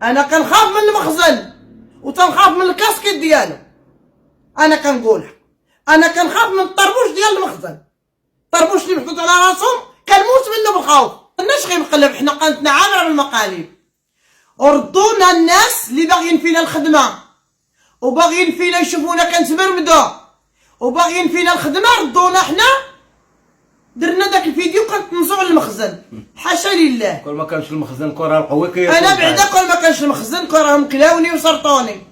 انا كنخاف من المخزن وتنخاف من الكاسكيت ديالو. انا كنقولها، انا كنخاف من الطربوش ديال المخزن. الطربوش اللي محطوط على راسهم كنموت منه بالخوف. مالناش غير نقلب، حنا قناتنا عامره بالمقالب. وردونا الناس اللي باغيين فينا الخدمه وباغيين فينا يشوفونا كنتبرمدو وباغيين فينا الخدمه، ردونا حنا درنا داك الفيديو كنتنصوا على المخزن. حاشا لله، كل ما كانش المخزن كره القوي انا بعدا كل ما كانش المخزن كرههم كلاوني وسرطوني.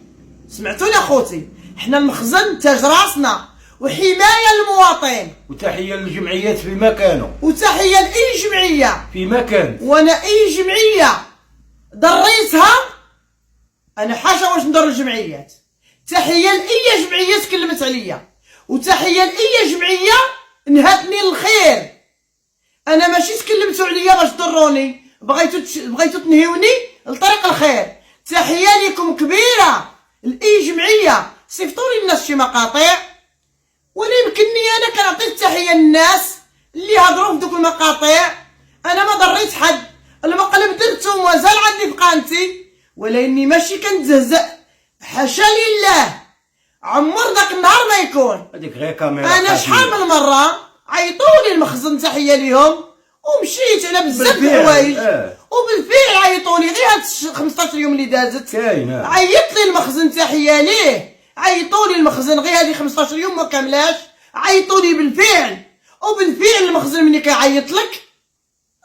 سمعتوني اخوتي، حنا المخزن تاج راسنا وحمايه للمواطن. وتحيه للجمعيات فيما كانوا، وتحيه لاي جمعيه فيما كانت. وانا اي جمعيه ضريتها انا حاشا واش ندير الجمعيات. تحيه لاي جمعيه تكلمت عليا، وتحيه لاي جمعيه نهتني للخير. انا ماشي تكلمتوا عليا باش تضروني، بغيتو تنهيوني لطريق الخير. تحيه لكم كبيره لاي جمعيه. صيفطوا لي الناس شي مقاطع، ولا يمكنني انا كنعطي التحيه للناس اللي هضروا في دوك المقاطع. انا ما ضريت حد، المقلب درتو ومازال عندي في قناتي، ولاني ماشي كنتزهزأ. حاشا لله، عمر داك النهار ما يكون. هذيك غير كاميرا. انا شحال من مره عيطولي المخزن تحيه ليهم ومشيت على بزاف د الحوايج. وبالفعل عيطولي غير هاد 15 يوم اللي دازت. كاين عيط لي المخزن تحيه ليه، عيطولي المخزن غير هذه 15 يوم ما كاملاش. عيطولي بالفعل، وبالفعل المخزن ملي كيعيط لك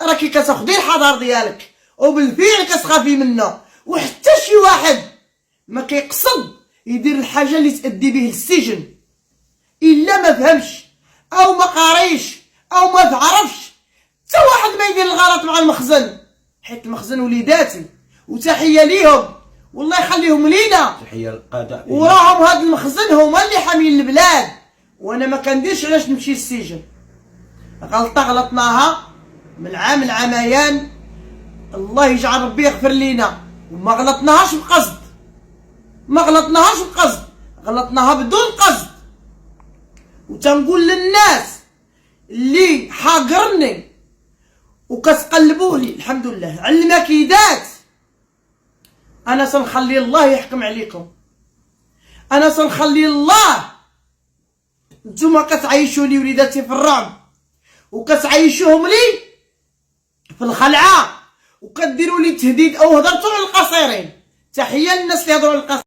راكي كتاخدي الحذر ديالك، وبالفعل كتخافي منه. وحتى شي واحد ما كيقصد يدير الحاجه اللي تأدي به للسجن الا ما فهمش او ما قاريش او ما تعرفش. حتى واحد ما يدير الغلط مع المخزن، حيت المخزن وليداتي وتحيه ليهم والله يخليهم لينا. تحيه للقاده، وراهم هاد المخزن هما اللي حامين البلاد، وانا ما كنديرش علاش نمشي للسجن. غلطه غلطناها من عام العميان، الله يجعل ربي يغفر لينا. وما غلطناهاش بقصد، ما غلطناهاش بقصد، غلطناها بدون قصد. وتنقول للناس اللي حاقرني وكتقلبوني الحمد لله على المكيدات، انا سنخلي الله يحكم عليكم. انا سنخلي الله. نتوما كتعيشوا لي وليداتي في الرعب، وكتعيشوهم لي في الخلعه، وكديروا لي تهديد او هضرتوا على القصيرين. تحيه للناس اللي هضروا على القصيرين.